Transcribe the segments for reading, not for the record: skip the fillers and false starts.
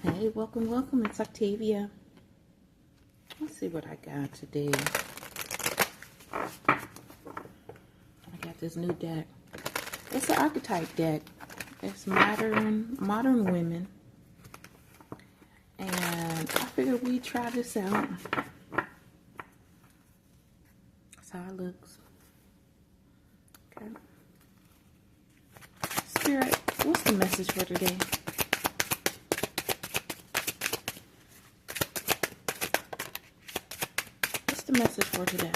Hey, welcome, welcome. It's Octavia. Let's see what I got today. I got this new deck. It's an archetype deck. It's modern women. And I figured we'd try this out. That's how it looks. Okay. Spirit, what's the message for today? The message for today.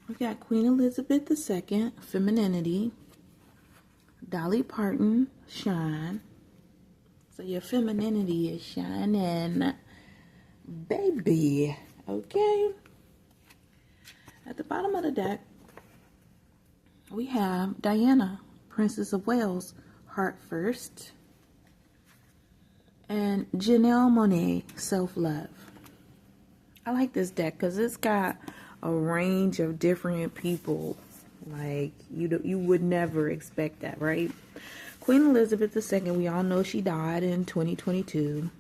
We got Queen Elizabeth II, femininity. Dolly Parton, shine. So your femininity is shining, baby. Okay. At the bottom of the deck, we have Diana, Princess of Wales, heart first. And Janelle Monáe, self-love. I like this deck because it's got a range of different people. Like, you would never expect that, right? Queen Elizabeth II, we all know she died in 2022.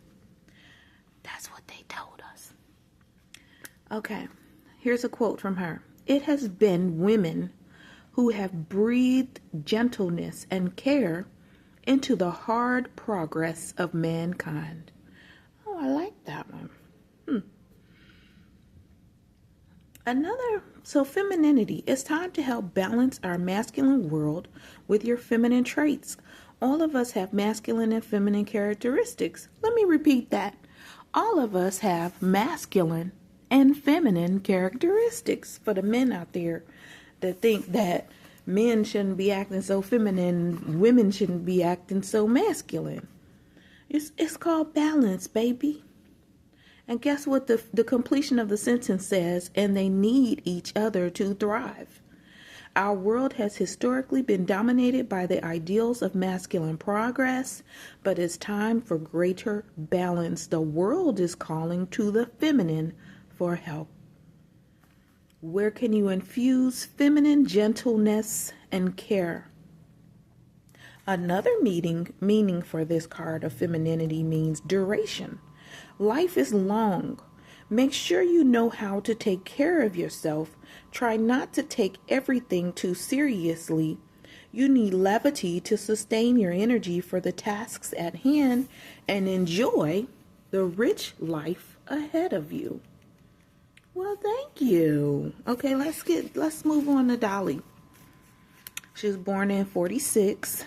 That's what they told us. Okay, here's a quote from her. It has been women who have breathed gentleness and care into the hard progress of mankind. Oh, I like that one. So femininity. It's time to help balance our masculine world with your feminine traits. All of us have masculine and feminine characteristics. Let me repeat that. All of us have masculine and feminine characteristics. For the men out there that think that men shouldn't be acting so feminine, women shouldn't be acting so masculine. It's called balance, baby. And guess what the completion of the sentence says? And they need each other to thrive. Our world has historically been dominated by the ideals of masculine progress, but it's time for greater balance. The world is calling to the feminine for help. Where can you infuse feminine gentleness and care? Another meaning for this card of femininity means duration. Life is long. Make sure you know how to take care of yourself. Try not to take everything too seriously. You need levity to sustain your energy for the tasks at hand and enjoy the rich life ahead of you. Well, thank you. Okay, let's move on to Dolly. She was born in 1946.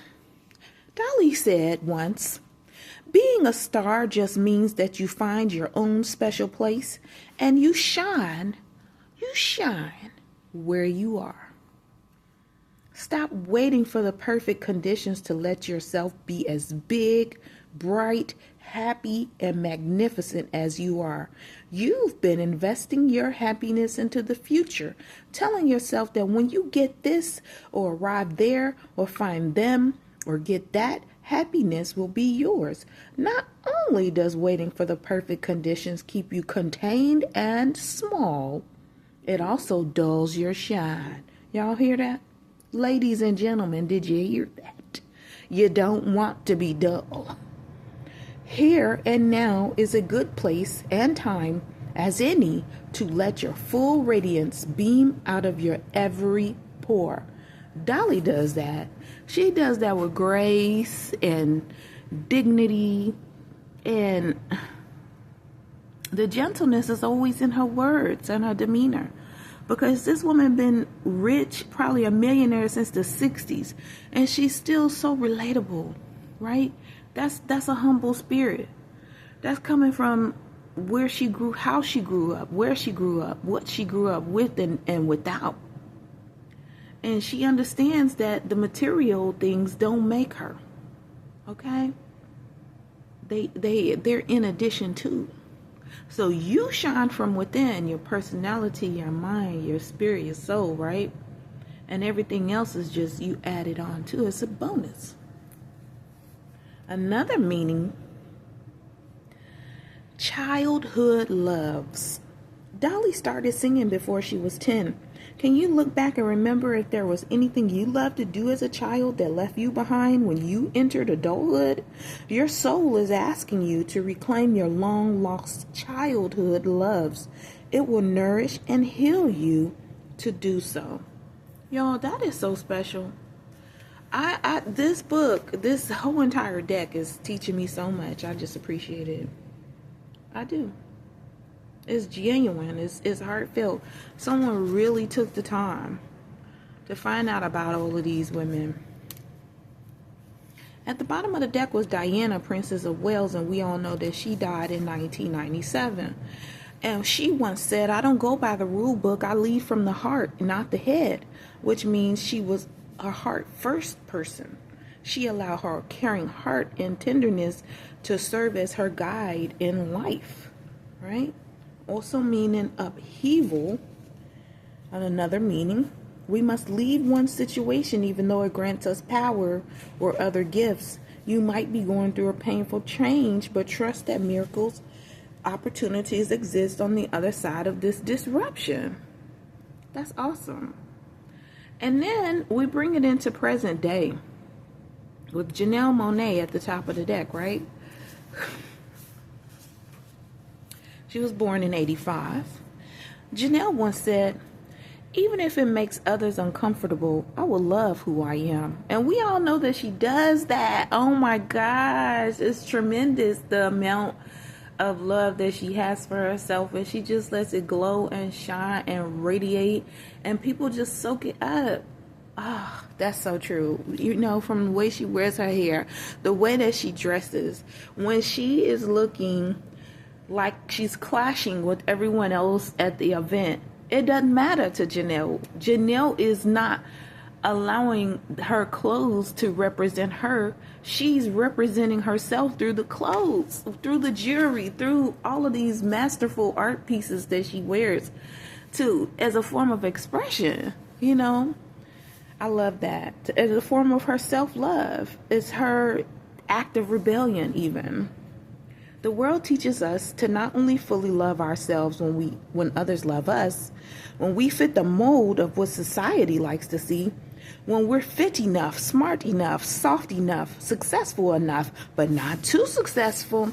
Dolly said once, being a star just means that you find your own special place and you shine where you are. Stop waiting for the perfect conditions to let yourself be as big, bright, happy, and magnificent as you are. You've been investing your happiness into the future, telling yourself that when you get this or arrive there or find them or get that, happiness will be yours. Not only does waiting for the perfect conditions keep you contained and small, it also dulls your shine. Y'all hear that? Ladies and gentlemen, did you hear that? You don't want to be dull. Here and now is a good place and time as any to let your full radiance beam out of your every pore. Dolly does that. She does that with grace and dignity, and the gentleness is always in her words and her demeanor. Because this woman been rich, probably a millionaire since the 60s, and she's still so relatable, right? That's a humble spirit. That's coming from where she grew, how she grew up, where she grew up, what she grew up with and without. And she understands that the material things don't make her. Okay? They're in addition to. So you shine from within, your personality, your mind, your spirit, your soul, right? And everything else is just you add it on to. It's a bonus. Another meaning, childhood loves. Dolly started singing before she was 10. Can you look back and remember if there was anything you loved to do as a child that left you behind when you entered adulthood? Your soul is asking you to reclaim your long lost childhood loves. It will nourish and heal you to do so. Y'all, that is so special. This book, this whole entire deck is teaching me so much. I just appreciate it. I do. It's genuine. It's heartfelt. Someone really took the time to find out about all of these women. At the bottom of the deck was Diana, Princess of Wales, and we all know that she died in 1997. And she once said, "I don't go by the rule book. I lead from the heart, not the head," which means she was a heart first person. She allowed her caring heart and tenderness to serve as her guide in life, right? Also meaning upheaval. And another meaning, we must leave one situation even though it grants us power or other gifts. You might be going through a painful change, but trust that miracles, opportunities exist on the other side of this disruption. That's awesome. And then we bring it into present day with Janelle Monáe at the top of the deck, right? She was born in 85. Janelle once said, "Even if it makes others uncomfortable, I will love who I am." And we all know that she does that. Oh my gosh, it's tremendous the amount of love that she has for herself, and she just lets it glow and shine and radiate, and people just soak it up. Ah, oh, that's so true. You know, from the way she wears her hair, the way that she dresses, when she is looking like she's clashing with everyone else at the event, it doesn't matter to Janelle. Janelle is not allowing her clothes to represent her. She's representing herself through the clothes, through the jewelry, through all of these masterful art pieces that she wears too, as a form of expression. You know, I love that. As a form of her self-love. It's her act of rebellion even. The world teaches us to not only fully love ourselves when others love us, when we fit the mold of what society likes to see, when we're fit enough, smart enough, soft enough, successful enough, but not too successful,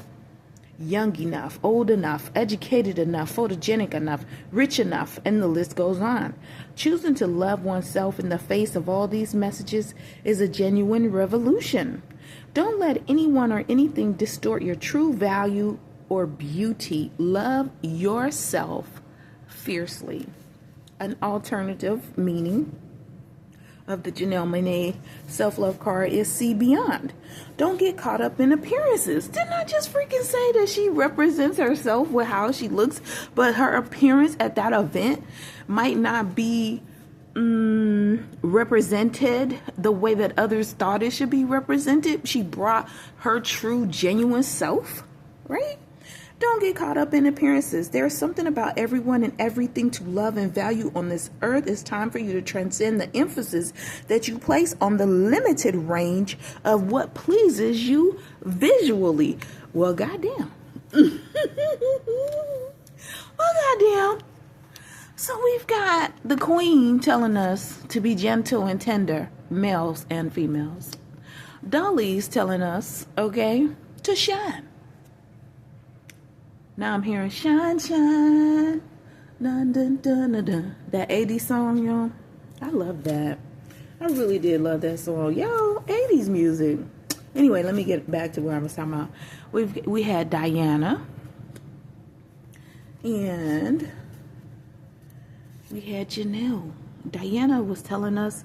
young enough, old enough, educated enough, photogenic enough, rich enough, and the list goes on. Choosing to love oneself in the face of all these messages is a genuine revolution. Don't let anyone or anything distort your true value or beauty. Love yourself fiercely. An alternative meaning of the Janelle Monáe self-love card is see beyond. Don't get caught up in appearances. Didn't I just freaking say that she represents herself with how she looks, but her appearance at that event might not be represented the way that others thought it should be represented? She brought her true, genuine self, right? Don't get caught up in appearances. There's something about everyone and everything to love and value on this earth. It's time for you to transcend the emphasis that you place on the limited range of what pleases you visually. Well, goddamn. Well, goddamn. So we've got the queen telling us to be gentle and tender, males and females. Dolly's telling us, okay, to shine. Now I'm hearing shine, shine, dun, dun, dun, dun, dun. That 80s song, y'all. I love that. I really did love that song. Yo, 80s music. Anyway, let me get back to where I was talking about. We had Diana. And we had Janelle. Diana was telling us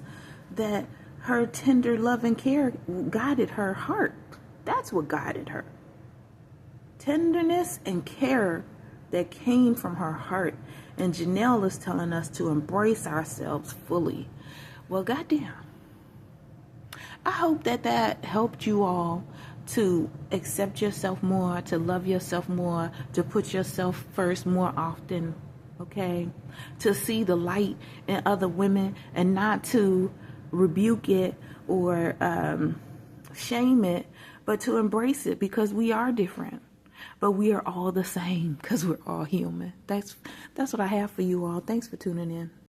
that her tender love and care guided her heart. That's what guided her. Tenderness and care that came from her heart. And Janelle is telling us to embrace ourselves fully. Well, goddamn. I hope that helped you all to accept yourself more, to love yourself more, to put yourself first more often, okay? To see the light in other women and not to rebuke it or shame it, but to embrace it because we are different. But we are all the same because we're all human. That's what I have for you all. Thanks for tuning in.